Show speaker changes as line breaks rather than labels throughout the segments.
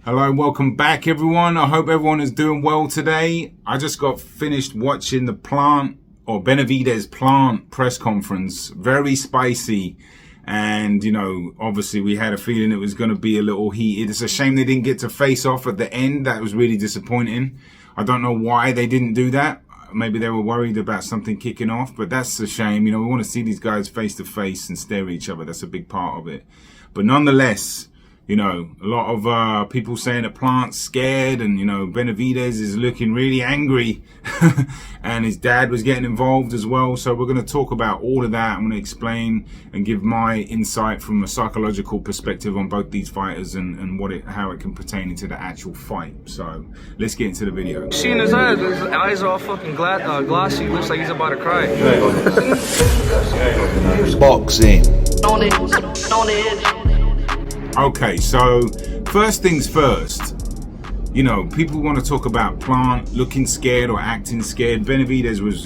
Hello and welcome back, everyone. I hope everyone is doing well today. I just got finished watching the BENAVIDEZ plant press conference. Very spicy. And, obviously we had a feeling it was going to be a little heated. It's a shame they didn't get to face off at the end. That was really disappointing. I don't know why they didn't do that. Maybe they were worried about something kicking off, but that's a shame. We want to see these guys face to face and stare at each other. That's a big part of it. But nonetheless, a lot of people saying that Plant's scared, and BENAVIDEZ is looking really angry and his dad was getting involved as well. So we're going to talk about all of that. I'm going to explain and give my insight from a psychological perspective on both these fighters and how it can pertain into the actual fight. So let's get into the video.
Seeing his eyes are all fucking glossy. Looks like he's about to cry.
Boxing.
On edge.
Okay, so first things first, people want to talk about Plant looking scared or acting scared. BENAVIDEZ was,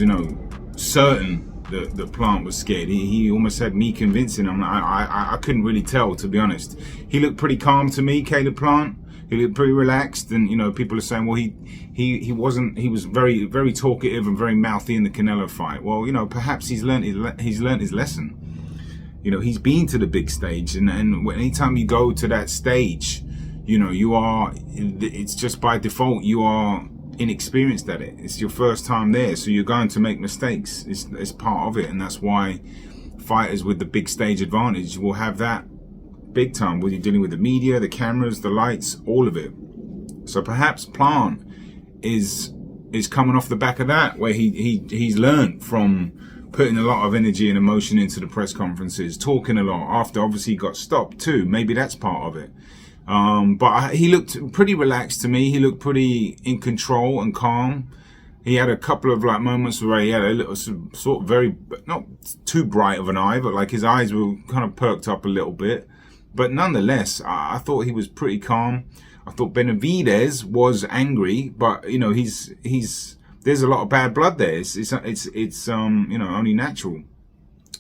certain that Plant was scared. He almost had me convincing him. I couldn't really tell, to be honest. He looked pretty calm to me, Caleb Plant. He looked pretty relaxed, and people are saying, well, he wasn't. He was very, very talkative and very mouthy in the Canelo fight. Well, perhaps he's learned his lesson. He's been to the big stage, and anytime you go to that stage, it's just by default, you are inexperienced at it. It's your first time there, so you're going to make mistakes. It's part of it, and that's why fighters with the big stage advantage will have that big time, whether you're dealing with the media, the cameras, the lights, all of it. So perhaps Plant is coming off the back of that, where he's learned from putting a lot of energy and emotion into the press conferences, talking a lot after obviously he got stopped too. Maybe that's part of it. But he looked pretty relaxed to me. He looked pretty in control and calm. He had a couple of moments where he had a little sort of very, not too bright of an eye, but his eyes were kind of perked up a little bit. But nonetheless, I thought he was pretty calm. I thought BENAVIDEZ was angry, but there's a lot of bad blood there. It's only natural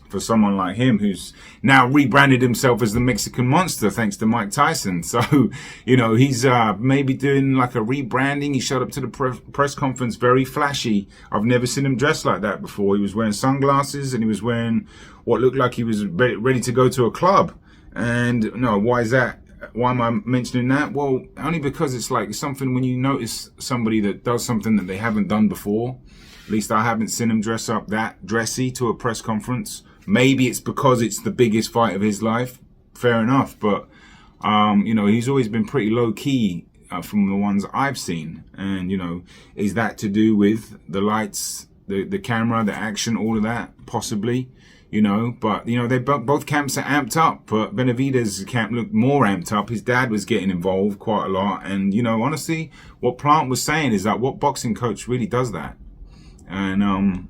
for someone like him, who's now rebranded himself as the Mexican Monster thanks to Mike Tyson. So he's maybe doing like a rebranding. He showed up to the press conference very flashy. I've never seen him dressed like that before. He was wearing sunglasses, and he was wearing what looked like he was ready to go to a club. And why is that? Why am I mentioning that? Well, only because it's like something when you notice somebody that does something that they haven't done before. At least I haven't seen him dress up that dressy to a press conference. Maybe it's because it's the biggest fight of his life. Fair enough. But, he's always been pretty low key from the ones I've seen. And, is that to do with the lights, the camera, the action, all of that? Possibly. But they both camps are amped up, but BENAVIDEZ's camp looked more amped up. His dad was getting involved quite a lot, and honestly, what Plant was saying is that what boxing coach really does that, and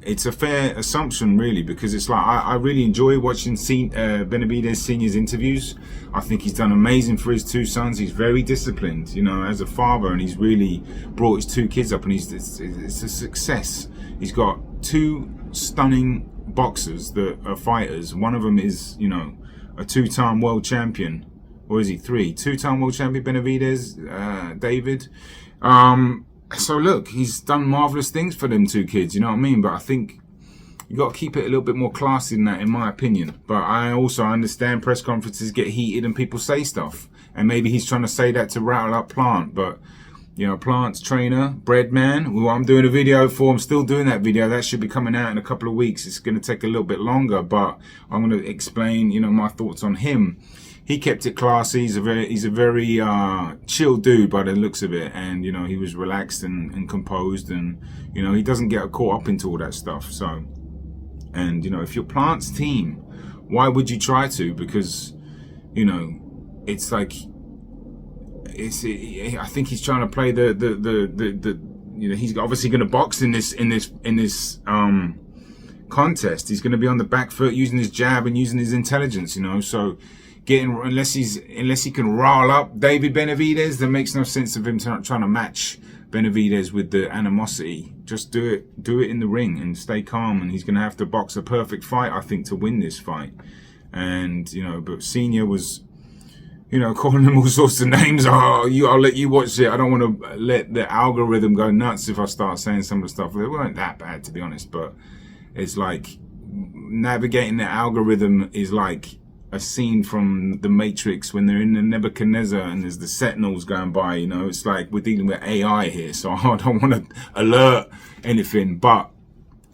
it's a fair assumption really, because it's like I really enjoy watching BENAVIDEZ Senior's interviews. I think he's done amazing for his two sons. He's very disciplined, as a father, and he's really brought his two kids up, and it's a success. He's got two stunning boxers that are fighters. One of them is, a two-time world champion. Or is he three? Two-time world champion, BENAVIDEZ, David. So look, he's done marvelous things for them two kids, you know what I mean? But I think you got to keep it a little bit more classy than that, in my opinion. But I also understand press conferences get heated and people say stuff. And maybe he's trying to say that to rattle up Plant, but Plant's trainer, Breadman, who I'm doing a video for. I'm still doing that video. That should be coming out in a couple of weeks. It's going to take a little bit longer, but I'm going to explain, my thoughts on him. He kept it classy. He's a very chill dude by the looks of it. And, he was relaxed and composed, and, he doesn't get caught up into all that stuff. So, and, if you're Plant's team, why would you try to? Because, it's like, I think he's trying to play he's obviously going to box in this contest. He's going to be on the back foot, using his jab and using his intelligence, so unless he can rile up David BENAVIDEZ, there makes no sense of him trying to match BENAVIDEZ with the animosity. Just do it in the ring and stay calm, and he's going to have to box a perfect fight, I think, to win this fight. And but Senior was you know, calling them all sorts of names. Oh, I'll let you watch it. I don't want to let the algorithm go nuts if I start saying some of the stuff. They weren't that bad, to be honest, but it's like navigating the algorithm is like a scene from The Matrix when they're in the Nebuchadnezzar and there's the sentinels going by, you know. It's like we're dealing with AI here, so I don't want to alert anything. But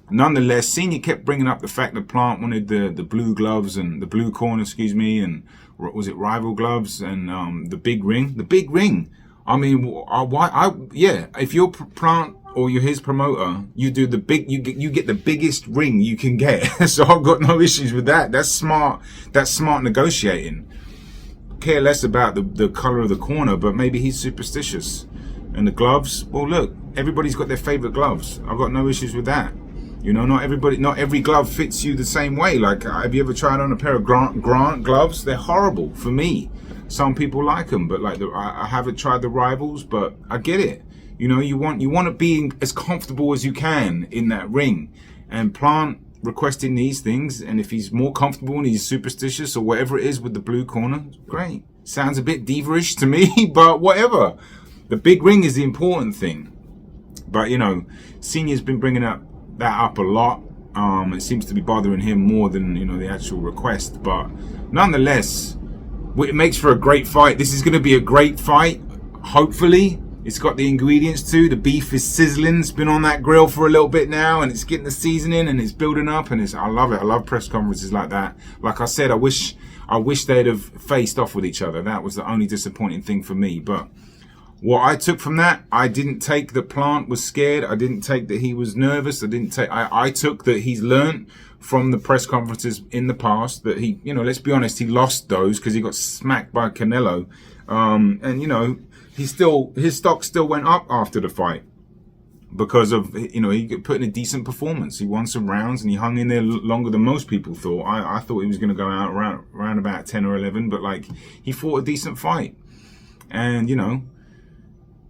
nonetheless, Senior kept bringing up the fact that Plant wanted the blue gloves and the blue corner, excuse me, and was it rival gloves and the big ring? The big ring. I mean, yeah, if you're Plant or you're his promoter, you do the big, you get the biggest ring you can get. So I've got no issues with that. That's smart. That's smart negotiating. Care less about the color of the corner, but maybe he's superstitious. And the gloves, well, look, everybody's got their favorite gloves. I've got no issues with that. You know, not every glove fits you the same way. Like, have you ever tried on a pair of Grant gloves? They're horrible for me. Some people like them, but like I haven't tried the rivals, but I get it. You know, you want to be as comfortable as you can in that ring. And Plant requesting these things, and if he's more comfortable and he's superstitious or whatever it is with the blue corner, great. Sounds a bit diva-ish to me, but whatever. The big ring is the important thing. But, you know, Senior's been bringing that up a lot. It seems to be bothering him more than, you know, the actual request. But nonetheless, it makes for a great fight. This is going to be a great fight, hopefully. It's got the ingredients too. The beef is sizzling. It's been on that grill for a little bit now, and it's getting the seasoning and it's building up, and I love it. I love press conferences like that. Like I said, I wish they'd have faced off with each other. That was the only disappointing thing for me. But what I took from that, I didn't take that Plant was scared. I didn't take that he was nervous. I took that he's learned from the press conferences in the past that he, you know, let's be honest, he lost those because he got smacked by Canelo. And, you know, his stock still went up after the fight because of, you know, he put in a decent performance. He won some rounds and he hung in there longer than most people thought. I thought he was going to go out around about 10 or 11, but like he fought a decent fight. And, you know,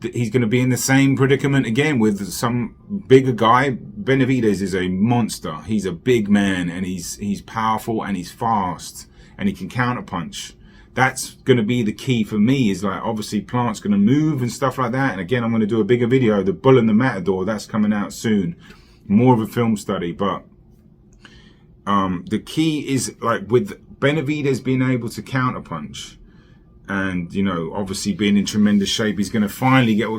he's going to be in the same predicament again with some bigger guy. Benavidez is a monster. He's a big man and he's powerful and he's fast and he can counterpunch. That's going to be the key for me, is like, obviously Plant's going to move and stuff like that. And again, I'm going to do a bigger video, The Bull and the Matador. That's coming out soon. More of a film study. But the key is, like, with Benavidez being able to counterpunch and, you know, obviously being in tremendous shape, he's going to finally get,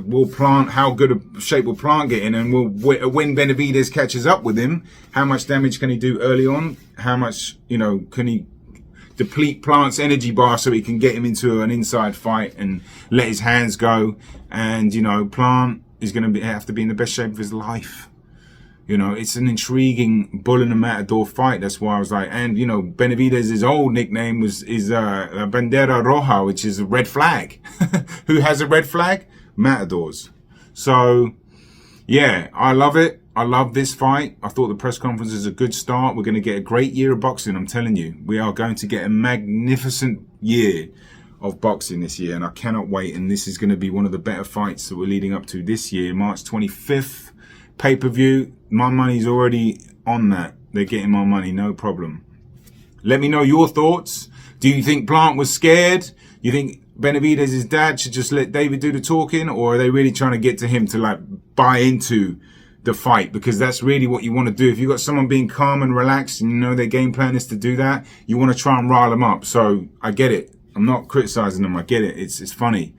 how good a shape will Plant get in? And when Benavidez catches up with him, how much damage can he do early on? How much, you know, can he deplete Plant's energy bar so he can get him into an inside fight and let his hands go? And, you know, Plant is going to have to be in the best shape of his life. You know, it's an intriguing Bull and the Matador fight. That's why I was like, and, you know, Benavidez's old nickname is Bandera Roja, which is a red flag. Who has a red flag? Matadors. So, yeah, I love it. I love this fight. I thought the press conference is a good start. We're going to get a great year of boxing. I'm telling you, we are going to get a magnificent year of boxing this year, and I cannot wait. And this is going to be one of the better fights that we're leading up to this year, March 25th, pay-per-view. My money's already on that. They're getting my money, no problem. Let me know your thoughts. Do you think Plant was scared? You think Benavidez's dad should just let David do the talking, or are they really trying to get to him to, like, buy into the fight? Because that's really what you want to do. If you've got someone being calm and relaxed and you know their game plan is to do that, you want to try and rile them up. So I get it. I'm not criticizing them. I get it. It's funny.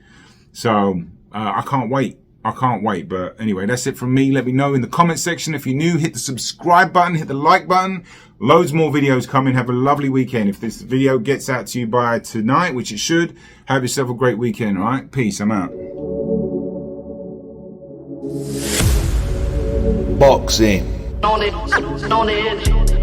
So I can't wait. I can't wait. But anyway, that's it from me. Let me know in the comment section. If you're new, hit the subscribe button, hit the like button. Loads more videos coming. Have a lovely weekend. If this video gets out to you by tonight, which it should, have yourself a great weekend. All right. Peace. I'm out.
Boxing.
On it.